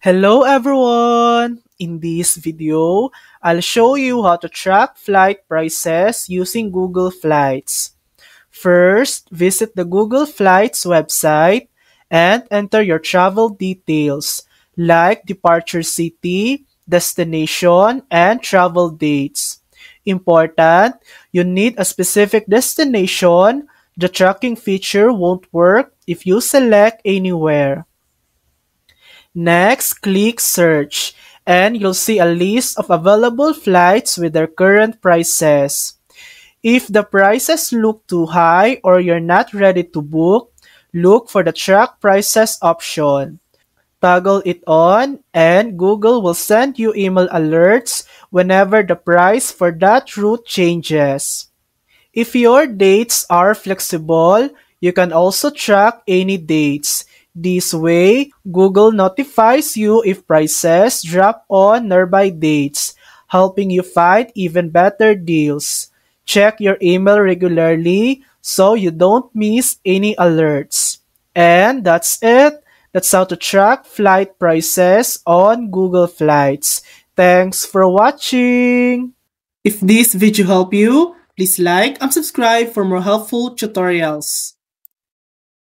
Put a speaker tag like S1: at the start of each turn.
S1: Hello everyone! In this video, I'll show you how to track flight prices using Google Flights. First, visit the Google Flights website and enter your travel details like departure city, destination, and travel dates. Important, you need a specific destination. The tracking feature won't work if you select anywhere. Next, click Search, and you'll see a list of available flights with their current prices. If the prices look too high or you're not ready to book, look for the Track Prices option. Toggle it on, and Google will send you email alerts whenever the price for that route changes. If your dates are flexible, you can also track any dates. This way, Google notifies you if prices drop on nearby dates, helping you find even better deals. Check your email regularly so you don't miss any alerts. And that's it. That's how to track flight prices on Google Flights. Thanks for watching! If this video helped you, please like and subscribe for more helpful tutorials.